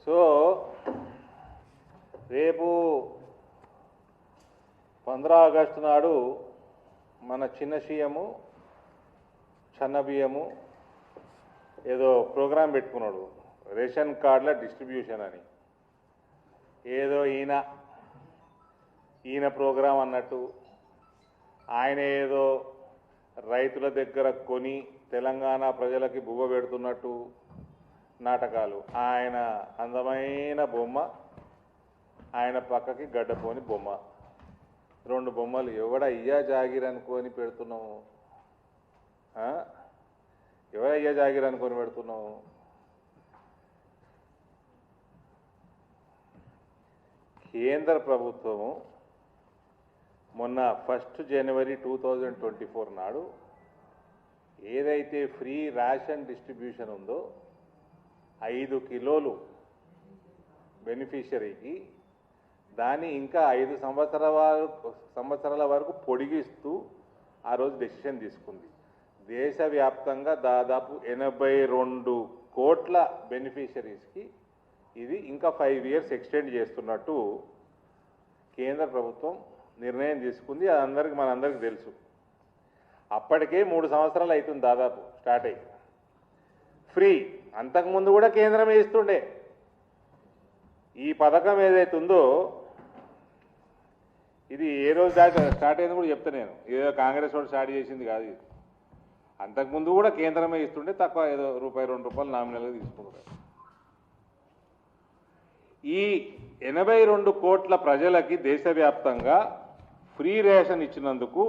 So రేపు 15 August నాడు మన చిన్న సీఎము చన్నబియ్యము ఏదో ప్రోగ్రాం పెట్టుకున్నాడు, రేషన్ కార్డుల డిస్ట్రిబ్యూషన్ అని. ఏదో ఈయన ప్రోగ్రాం అన్నట్టు ఆయన ఏదో రైతుల దగ్గర కొని తెలంగాణ ప్రజలకి బువ్వ పెడుతున్నట్టు నాటకాలు. ఆయన అందమైన బొమ్మ, ఆయన పక్కకి గడ్డపోని బొమ్మ, రెండు బొమ్మలు. ఎవడయ్యా జాగిర్ అనుకొని పెడుతున్నావు? ఎవరయ్యా జాగిర్ అనుకొని పెడుతున్నావు? కేంద్ర ప్రభుత్వము మొన్న 1 జనవరి 2024 నాడు ఏదైతే ఫ్రీ రేషన్ డిస్ట్రిబ్యూషన్ ఉందో 5 కిలోలు బెనిఫిషరీకి, దాన్ని ఇంకా 5 సంవత్సరాల వరకు పొడిగిస్తూ ఆ రోజు డెసిషన్ తీసుకుంది. దేశవ్యాప్తంగా దాదాపు 82 కోట్ల బెనిఫిషరీస్కి ఇది ఇంకా 5 ఇయర్స్ ఎక్స్టెండ్ చేస్తున్నట్టు కేంద్ర ప్రభుత్వం నిర్ణయం తీసుకుంది. అది మనందరికీ తెలుసు. అప్పటికే 3 సంవత్సరాలు అవుతుంది దాదాపు స్టార్ట్ అయ్యి. ఫ్రీ అంతకుముందు కూడా కేంద్రమే ఇస్తుండే. ఈ పథకం ఏదైతుందో ఇది ఏ రోజు దాకా స్టార్ట్ అయింది కూడా చెప్తా నేను. ఏదో కాంగ్రెస్ వాడు స్టార్ట్ చేసింది కాదు ఇది. అంతకుముందు కూడా కేంద్రమే ఇస్తుండే, తక్కువ ఏదో ₹1-2 నామినల్గా తీసుకుంటారు. ఈ 82 కోట్ల ప్రజలకి దేశవ్యాప్తంగా ఫ్రీ రేషన్ ఇచ్చినందుకు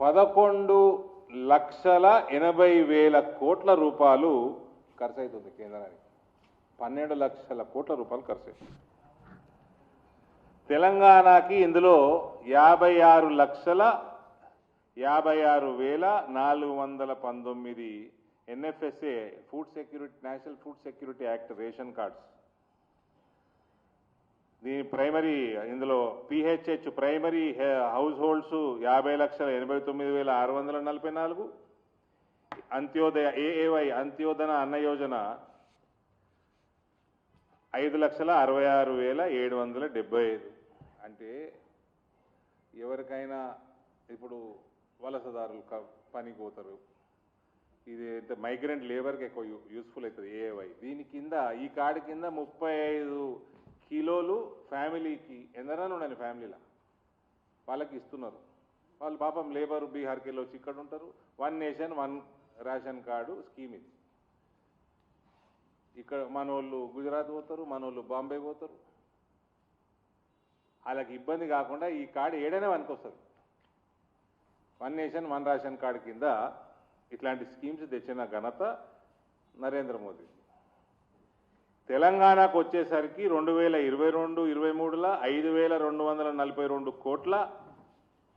11,80,000 కోట్ల రూపాయలు ఖర్చు అవుతుంది కేంద్రానికి. 12 లక్షల కోట్ల రూపాయలు ఖర్చు అవుతుంది. తెలంగాణకి ఇందులో 56,56,419 NFSA national food security act ration cards. దీని ప్రైమరీ ఇందులో PHH primary house holds 50,89,644, Antyodaya AAY అంత్యోదన అన్న యోజన 5,66,775. అంటే ఎవరికైనా ఇప్పుడు వలసదారులు పనికి పోతారు, ఇది మైగ్రెంట్ లేబర్కి ఎక్కువ యూస్ఫుల్ అవుతుంది AAY. దీని కింద ఈ కార్డు కింద 35 కిలోలు ఫ్యామిలీకి, ఎందరైనా ఉండండి ఫ్యామిలీలో, వాళ్ళకి ఇస్తున్నారు. వాళ్ళు పాపం లేబర్ బీహార్కి వెళ్ళి వచ్చి ఇక్కడ ఉంటారు. 1 నేషన్ 1 రేషన్ కార్డు స్కీమ్ ఇది. ఇక్కడ మనోళ్ళు గుజరాత్ పోతారు, మనోళ్ళు బాంబే పోతారు. వాళ్ళకి ఇబ్బంది కాకుండా ఈ కార్డు ఏడైనా పనికొస్తుంది. 1 నేషన్ 1 రేషన్ కార్డు కింద ఇట్లాంటి స్కీమ్స్ తెచ్చిన ఘనత నరేంద్ర మోదీ. తెలంగాణకు వచ్చేసరికి 2022-23లో 5,242 కోట్ల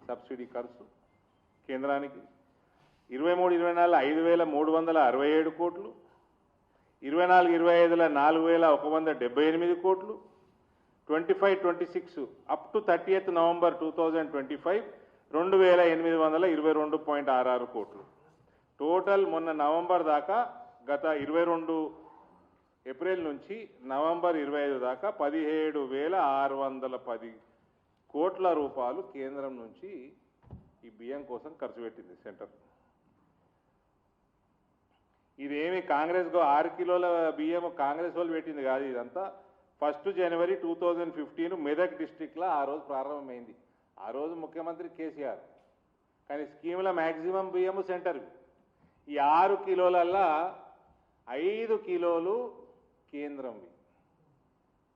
సబ్సిడీ ఖర్చు కేంద్రానికి, 23-24 5,367 కోట్లు, 24-25లో 4,178 కోట్లు, 25-26 అప్ టు 30th నవంబర్ 2025 2,822.66 కోట్లు. టోటల్ మొన్న నవంబర్ దాకా, గత 22 ఏప్రిల్ నుంచి నవంబర్ 25 దాకా 17,610 కోట్ల రూపాయలు కేంద్రం నుంచి ఈ బియ్యం కోసం ఖర్చు పెట్టింది సెంటర్. ఇదేమి కాంగ్రెస్ 6 కిలోల బియ్యం కాంగ్రెస్ వాళ్ళు పెట్టింది కాదు. ఇదంతా 1 జనవరి 2015 మెదక్ డిస్ట్రిక్ట్లో ఆ రోజు ప్రారంభమైంది. ఆ రోజు ముఖ్యమంత్రి కేసీఆర్. కానీ స్కీముల మ్యాక్సిమం బియ్యము సెంటర్. ఈ 6 కిలోలల్లా 5 కిలోలు కేంద్రంవి,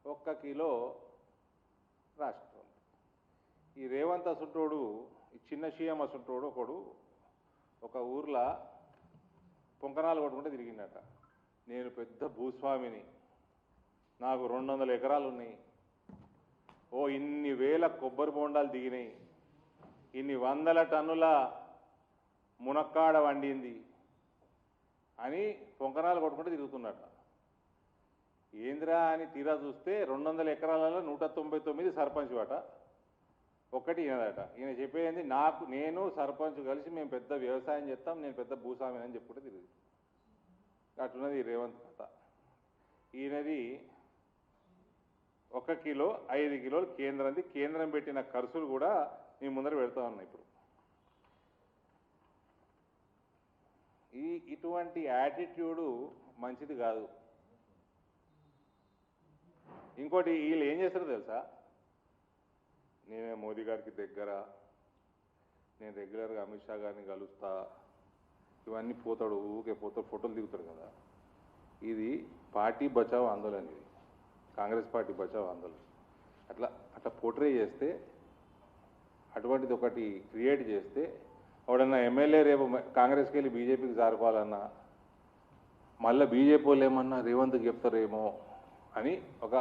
1 కిలో రాష్ట్రం. ఈ రేవంత్ అసుంటోడు, ఈ చిన్న సీఎం అసుంటోడు ఒక ఊర్లో పొంకనాలు కొట్టుకుంటే తిరిగిందట. నేను పెద్ద భూస్వామిని, నాకు 200 ఎకరాలు ఉన్నాయి, ఇన్ని వేల కొబ్బరి బొండాలు దిగినాయి, ఇన్ని 100 టన్నుల మునక్కాడ వండింది అని పొంకనాలు కొట్టుకుంటే తిరుగుతున్నట. ఏంద్రా అని తీరా చూస్తే 200 ఎకరాలలో 199 సర్పంచ్ వాట, ఒక్కటి ఈయనదట. ఈయన చెప్పేది నేను సర్పంచ్ కలిసి మేము పెద్ద వ్యవసాయం చేస్తాం, నేను పెద్ద భూస్వామి అని చెప్పుకుంటే తిరిగి అట్లున్నది రేవంత్ కథ. ఈయనది 1 కిలో 5 కిలోలు కేంద్రంది. కేంద్రం పెట్టిన ఖర్చులు కూడా మీ ముందర పెడతా ఉన్నాయి. ఇప్పుడు ఇటువంటి యాటిట్యూడు మంచిది కాదు. ఇంకోటి వీళ్ళు ఏం చేస్తారో తెలుసా, నేనే మోదీ గారికి దగ్గర, నేను రెగ్యులర్గా అమిత్ షా గారిని కలుస్తా, ఇవన్నీ పోతాడు, ఊకే పోతాడు, ఫోటోలు దిగుతాడు కదా. ఇది పార్టీ బచావ్ ఆందోళన, ఇది కాంగ్రెస్ పార్టీ బచావ్ ఆందోళన. అట్లా పోర్ట్రే చేస్తే, అటువంటిది ఒకటి క్రియేట్ చేస్తే, ఎవడన్నా ఎమ్మెల్యే రేపు కాంగ్రెస్కి వెళ్ళి బీజేపీకి జారుకోవాలన్నా, మళ్ళీ బీజేపీ వాళ్ళు ఏమన్నా రేవంత్కి చెప్తారేమో అని ఒక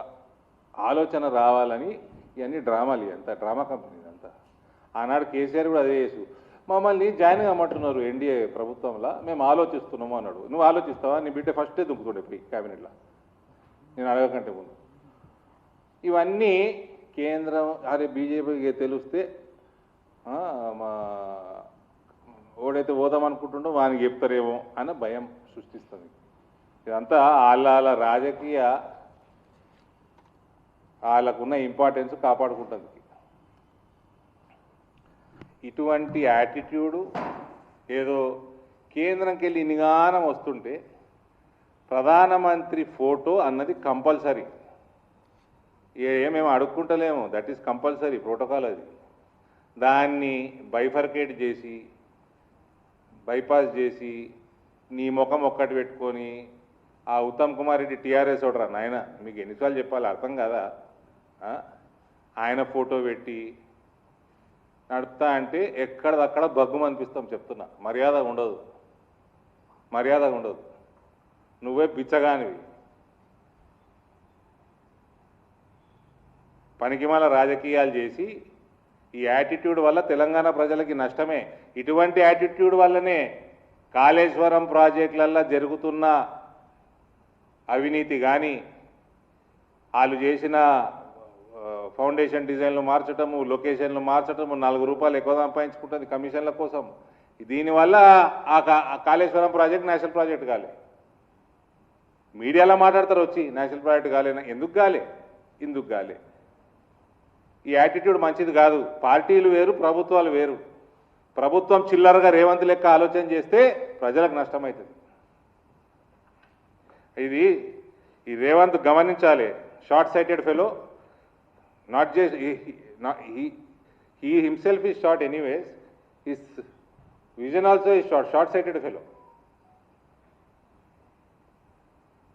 ఆలోచన రావాలని ఇవన్నీ డ్రామాలు, ఇదంతా డ్రామా కంపెనీ ఇదంతా. ఆనాడు కేసీఆర్ కూడా అదే చేసు, మమ్మల్ని జాయిన్ కామంటున్నారు ఎన్డీఏ ప్రభుత్వంలో, మేము ఆలోచిస్తున్నాము అన్నాడు. నువ్వు ఆలోచిస్తావా? నీ బిడ్డ ఫస్టే దుంకుతుండే పోయి క్యాబినెట్లో, నేను అడగకంటే ముందు. ఇవన్నీ కేంద్రం అరే బీజేపీకి తెలిస్తే మా ఓడైతే పోదామనుకుంటుండో వానికి చెప్తారేమో అన్న భయం సృష్టిస్తుంది. ఇదంతా వాళ్ళ రాజకీయ వాళ్ళకున్న ఇంపార్టెన్స్ కాపాడుకుంటుంది. ఇటువంటి యాటిట్యూడు ఏదో కేంద్రంకి వెళ్ళి ఇన్నిగానం వస్తుంటే ప్రధానమంత్రి ఫోటో అన్నది కంపల్సరీ. మేము అడుక్కుంటలేము, దట్ ఈస్ కంపల్సరీ ప్రోటోకాల్. అది దాన్ని బైఫర్కేట్ చేసి బైపాస్ చేసి నీ ముఖం ఒక్కటి పెట్టుకొని ఆ ఉత్తమ్ కుమార్ రెడ్డి టీఆర్ఎస్ ఓడరా నాయన, మీకు ఎన్నిసార్లు చెప్పాలి అర్థం కదా, ఆయన ఫోటో పెట్టి నడుపుతా అంటే ఎక్కడదక్కడ బగ్గుమ అనిపిస్తాం. చెప్తున్నా, మర్యాద ఉండదు, మర్యాద ఉండదు. నువ్వే బిచ్చగానివి, పనికిమాల రాజకీయాలు చేసి ఈ యాటిట్యూడ్ వల్ల తెలంగాణ ప్రజలకి నష్టమే. ఇటువంటి యాటిట్యూడ్ వల్లనే కాళేశ్వరం ప్రాజెక్టులల్లో జరుగుతున్న అవినీతి కానీ, వాళ్ళు చేసిన ఫౌండేషన్ డిజైన్లు మార్చటము, లొకేషన్లు మార్చటము, 4 రూపాయలు ఎక్కువ సంపాదించుకుంటుంది కమిషన్ల కోసం. దీనివల్ల ఆ కాళేశ్వరం ప్రాజెక్ట్ నేషనల్ ప్రాజెక్ట్ కాలే. మీడియాలో మాట్లాడతారు వచ్చి నేషనల్ ప్రాజెక్ట్ కాలేనా, ఎందుకు కాలే, ఇందుకు కాలే. ఈ యాటిట్యూడ్ మంచిది కాదు. పార్టీలు వేరు, ప్రభుత్వాలు వేరు. ప్రభుత్వం చిల్లరగా రేవంత్ లెక్క ఆలోచన చేస్తే ప్రజలకు నష్టమవుతుంది. ఈ రేవంత్ గమనించాలి. Short sighted fellow, not just he himself is short anyways, his vision also is short sighted fellow.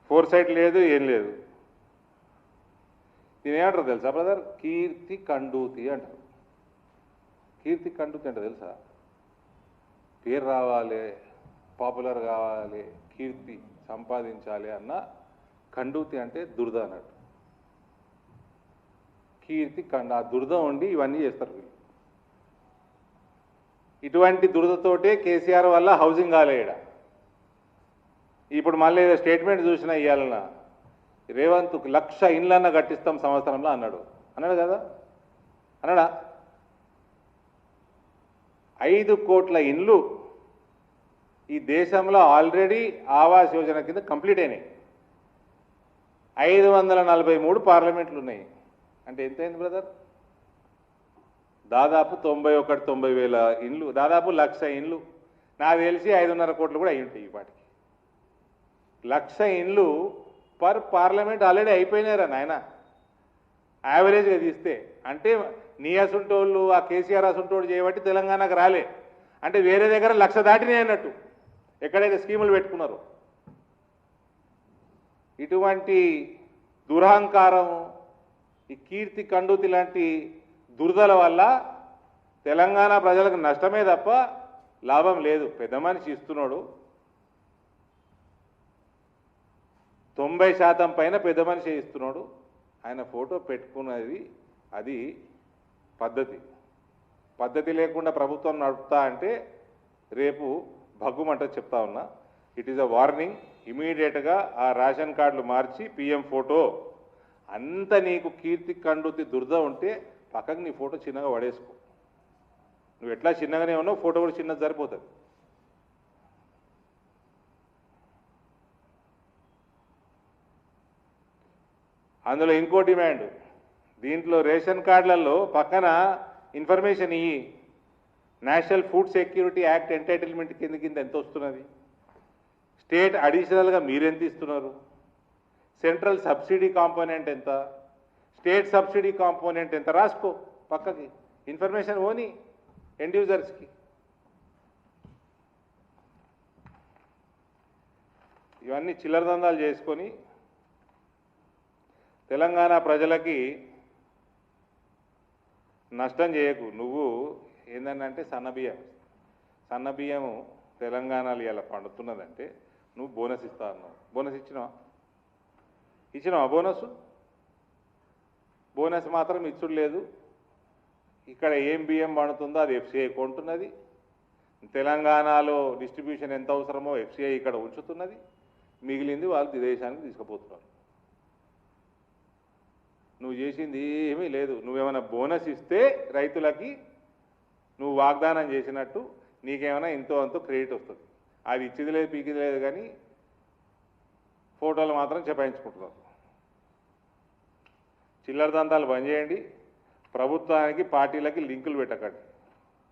Foresight లేదు, ఏం లేదు. దీని ఏమంటారు తెలుసా బ్రదర్? కీర్తి కండూతి అంటారు. కీర్తి కండూతి అంటే తెలుసా? పేరు రావాలి, పాపులర్ కావాలి, కీర్తి సంపాదించాలి అన్న కండూతి అంటే దురద అన్నట్టు. కీర్తి ఆ దురద ఉండి ఇవన్నీ చేస్తారు వీళ్ళు. ఇటువంటి దురదతోటే కేసీఆర్ వల్ల హౌసింగ్ కాలేడ. ఇప్పుడు మళ్ళీ ఏదో స్టేట్మెంట్ చూసినా ఇవ్వాలన్న రేవంత్ 1,00,000 ఇండ్లన్నా కట్టిస్తాం సంవత్సరంలో అన్నాడు కదా, అన్నాడా? 5 కోట్ల ఇండ్లు ఈ దేశంలో ఆల్రెడీ ఆవాస్ యోజన కింద కంప్లీట్ అయినాయి. 543 పార్లమెంట్లు ఉన్నాయి. అంటే ఎంతైంది బ్రదర్? దాదాపు 91,90,000 ఇండ్లు, దాదాపు 1,00,000 ఇండ్లు. నాకు తెలిసి 5.5 కోట్లు కూడా అయి ఉంటాయి ఈ పాటికి. 1,00,000 ఇండ్లు పర్ పార్లమెంట్ ఆల్రెడీ అయిపోయినారా నాయన, యావరేజ్గా తీస్తే. అంటే నీ అసుంటోళ్ళు, ఆ కేసీఆర్ అసుంటోళ్ళు చేయబట్టి తెలంగాణకు రాలే. అంటే వేరే దగ్గర 1,00,000 దాటినాయి అన్నట్టు, ఎక్కడైతే స్కీములు పెట్టుకున్నారు. ఇటువంటి దురహంకారం, ఈ కీర్తి కండూతి లాంటి దురదల వల్ల తెలంగాణ ప్రజలకు నష్టమే తప్ప లాభం లేదు. పెద్ద మనిషి ఇస్తున్నాడు, 90% పైన పెద్ద మనిషి ఇస్తున్నాడు. ఆయన ఫోటో పెట్టుకున్నది అది పద్ధతి లేకుండా ప్రభుత్వం నడుపుతా అంటే రేపు భగ్గుమంట చెప్తా ఉన్నా. It is a warning. ఇమీడియట్గా ఆ రేషన్ కార్డులు మార్చి పిఎం ఫోటో, అంత నీకు కీర్తి కండూతి దురద ఉంటే పక్కకు నీ ఫోటో చిన్నగా పడేసుకో. నువ్వు ఎట్లా చిన్నగానే ఉన్నావు, ఫోటో కూడా చిన్నది సరిపోతుంది. అందులో ఇంకో డిమాండ్, దీంట్లో రేషన్ కార్డులలో పక్కన ఇన్ఫర్మేషన్ ఇయ్యి, national food security act entitlement కింద ఎంత వస్తున్నది, స్టేట్ అడిషనల్గా మీరెంత ఇస్తున్నారు, సెంట్రల్ సబ్సిడీ కాంపోనెంట్ ఎంత, స్టేట్ సబ్సిడీ కాంపోనెంట్ ఎంత, రాసుకో పక్కకి, ఇన్ఫర్మేషన్ ఓని ఎండ్ యూజర్స్కి. ఇవన్నీ చిల్లర దందాలు చేసుకొని తెలంగాణ ప్రజలకి నష్టం చేయకు. నువ్వు ఏంటంటే సన్నబియ్యము తెలంగాణలో ఇలా పండుతున్నదంటే నువ్వు బోనస్ ఇస్తా అన్నావు. బోనస్ ఇచ్చినావా బోనస్ మాత్రం ఇచ్చుడు లేదు. ఇక్కడ ఏం బియ్యం పండుతుందో అది ఎఫ్సిఐ కొంటున్నది. తెలంగాణలో డిస్ట్రిబ్యూషన్ ఎంత అవసరమో ఎఫ్సిఐ ఇక్కడ ఉంచుతున్నది. మిగిలింది వాళ్ళు విదేశానికి తీసుకుపోతున్నారు. నువ్వు చేసింది ఏమీ లేదు. నువ్వేమైనా బోనస్ ఇస్తే రైతులకి నువ్వు వాగ్దానం చేసినట్టు నీకేమైనా ఇంతో అంతో క్రెడిట్ వస్తుంది. అది ఇచ్చింది లేదు, పీకింది లేదు, కానీ ఫోటోలు మాత్రం చెపాయించుకుంటున్నారు. చిల్లర దంతాలు బంద్ చేయండి. ప్రభుత్వానికి పార్టీలకి లింకులు పెట్టకండి.